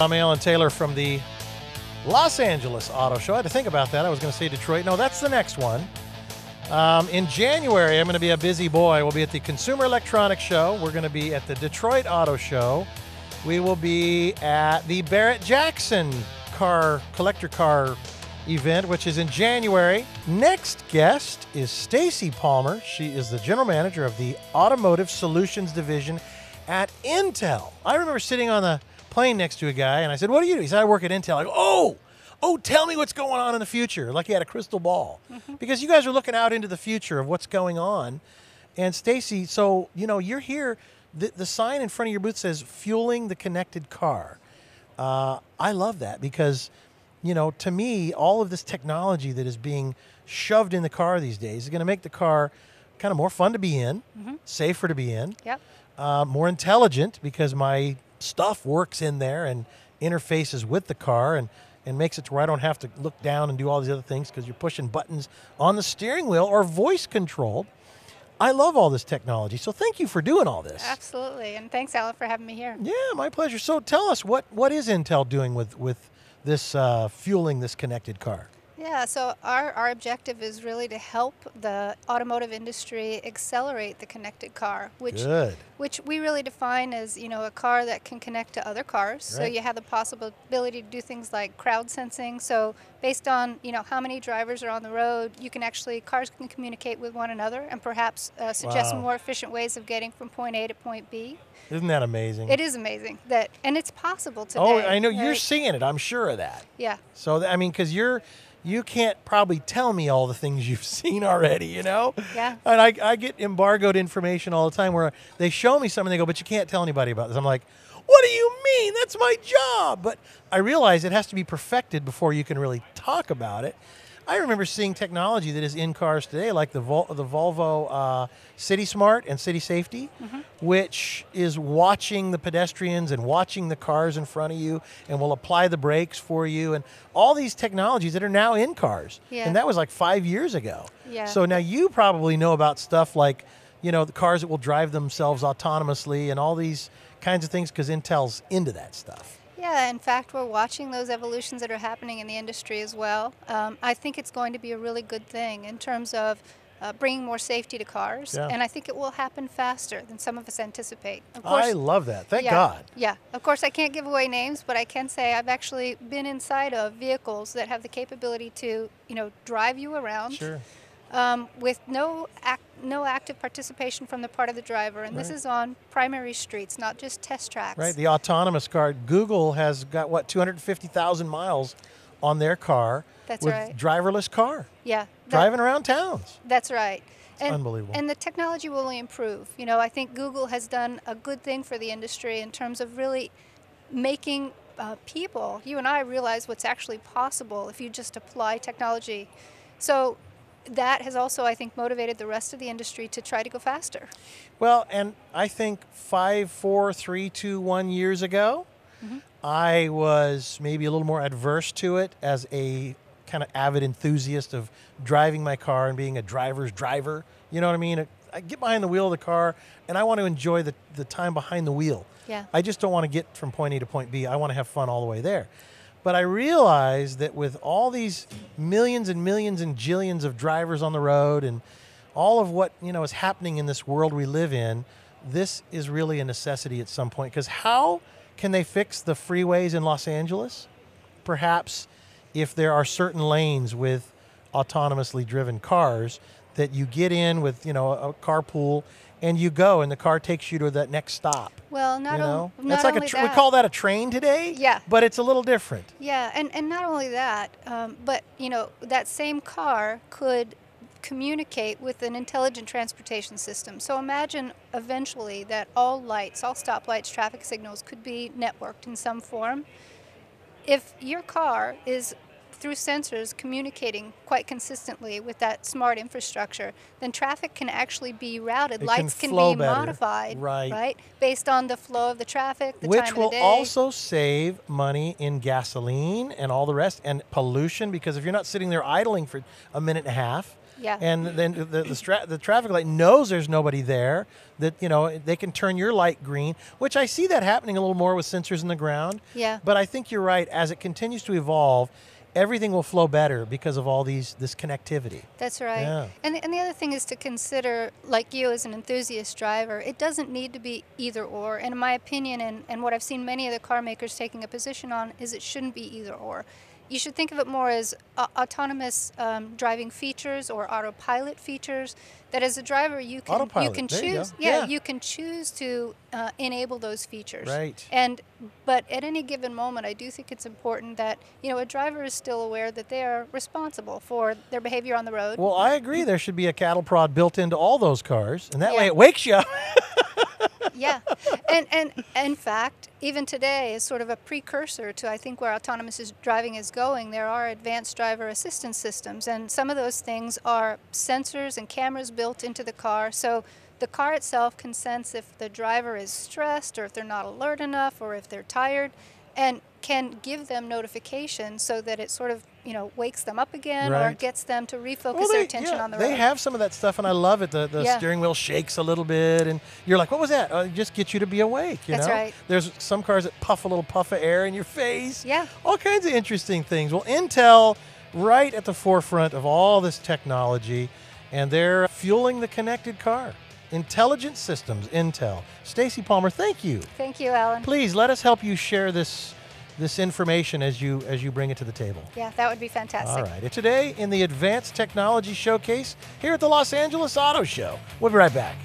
I'm Alan Taylor from the Los Angeles Auto Show. I had to think about that. I was going to say Detroit. No, that's the next one. In January, I'm going to be a busy boy. We'll be at the Consumer Electronics Show. We're going to be at the Detroit Auto Show. We will be at the Barrett-Jackson collector car event, which is in January. Next guest is Staci Palmer. She is the general manager of the Automotive Solutions Division at Intel. I remember sitting on the plane next to a guy, and I said, "What do you do?" He said, "I work at Intel." I go, "Oh, tell me what's going on in the future." Like he had a crystal ball. Because you guys are looking out into the future of what's going on. And Staci, so, you're here. The sign in front of your booth says, "Fueling the Connected Car." I love that because, to me, all of this technology that is being shoved in the car these days is going to make the car kind of more fun to be in, safer to be in, more intelligent because my stuff works in there and interfaces with the car and makes it to where I don't have to look down and do all these other things because you're pushing buttons on the steering wheel or voice controlled. I love all this technology, so thank you for doing all this. Absolutely, and thanks, Alan, for having me here. Yeah, my pleasure. So tell us, what is Intel doing with this fueling this connected car? Yeah, so our objective is really to help the automotive industry accelerate the connected car, which we really define as, a car that can connect to other cars. Right. So you have the possibility to do things like crowd sensing. So based on, how many drivers are on the road, cars can communicate with one another and perhaps suggest more efficient ways of getting from point A to point B. Isn't that amazing? It is amazing, and it's possible today. Oh, I know, right? You're seeing it. I'm sure of that. Yeah. So, because you can't probably tell me all the things you've seen already, Yeah. And I get embargoed information all the time where they show me something, they go, "But you can't tell anybody about this." I'm like, "What do you mean? That's my job." But I realize it has to be perfected before you can really talk about it. I remember seeing technology that is in cars today, like the Volvo City Smart and City Safety, which is watching the pedestrians and watching the cars in front of you and will apply the brakes for you, and all these technologies that are now in cars. Yeah. And that was like 5 years ago. Yeah. So now you probably know about stuff like, the cars that will drive themselves autonomously and all these kinds of things because Intel's into that stuff. Yeah, in fact, we're watching those evolutions that are happening in the industry as well. I think it's going to be a really good thing in terms of bringing more safety to cars, and I think it will happen faster than some of us anticipate. Of course, I love that. Thank God. Yeah, of course, I can't give away names, but I can say I've actually been inside of vehicles that have the capability to, drive you around. Sure. With no active participation from the part of the driver. And this is on primary streets, not just test tracks. Right, the autonomous car. Google has got, 250,000 miles on their car. That's with right. Driverless car. Yeah. Driving around towns. That's right. It's unbelievable. And the technology will only improve. I think Google has done a good thing for the industry in terms of really making people, you and I, realize what's actually possible if you just apply technology. So that has also, I think, motivated the rest of the industry to try to go faster. Well, and I think 5, 4, 3, 2, 1 years ago, I was maybe a little more adverse to it as a kind of avid enthusiast of driving my car and being a driver's driver. You know what I mean? I get behind the wheel of the car, and I want to enjoy the time behind the wheel. Yeah. I just don't want to get from point A to point B. I want to have fun all the way there. But I realized that with all these millions and millions and jillions of drivers on the road and all of what, is happening in this world we live in, this is really a necessity at some point. Because how can they fix the freeways in Los Angeles? Perhaps if there are certain lanes with autonomously driven cars that you get in with, a carpool and you go and the car takes you to that next stop. Well, not only that. We call that a train today. Yeah. But it's a little different. Yeah, and not only that, but that same car could communicate with an intelligent transportation system. So imagine eventually that all stoplights, traffic signals could be networked in some form. If your car is through sensors communicating quite consistently with that smart infrastructure, then traffic can actually be routed. Lights can be modified, right, based on the flow of the traffic, the time of the day. Which will also save money in gasoline and all the rest, and pollution, because if you're not sitting there idling for a minute and a half, and then the traffic light knows there's nobody there, that, you know, they can turn your light green, which I see that happening a little more with sensors in the ground. Yeah. But I think you're right. As it continues to evolve, everything will flow better because of all this connectivity. That's right. Yeah. And the other thing is to consider, like you as an enthusiast driver, it doesn't need to be either or. And in my opinion, and what I've seen many of the car makers taking a position on, is it shouldn't be either or. You should think of it more as autonomous driving features or autopilot features. That as a driver you can choose. You can choose to enable those features. Right. But at any given moment, I do think it's important that, you know, a driver is still aware that they are responsible for their behavior on the road. Well, I agree. There should be a cattle prod built into all those cars, and that way it wakes you up. Yeah, and in fact, even today is sort of a precursor to, I think, where autonomous driving is going. There are advanced driver assistance systems, and some of those things are sensors and cameras built into the car. So the car itself can sense if the driver is stressed or if they're not alert enough or if they're tired, and can give them notifications so that it sort of, you know, wakes them up again or gets them to refocus their attention on the road. They have some of that stuff, and I love it. The steering wheel shakes a little bit, and you're like, what was that? It just gets you to be awake, you know? That's right. There's some cars that puff a little puff of air in your face. Yeah. All kinds of interesting things. Well, Intel, right at the forefront of all this technology, and they're fueling the connected car. Intelligent Systems, Intel. Staci Palmer, thank you. Thank you, Alan. Please, let us help you share this information as you bring it to the table. Yeah, that would be fantastic. All right. Today in the Advanced Technology Showcase here at the Los Angeles Auto Show. We'll be right back.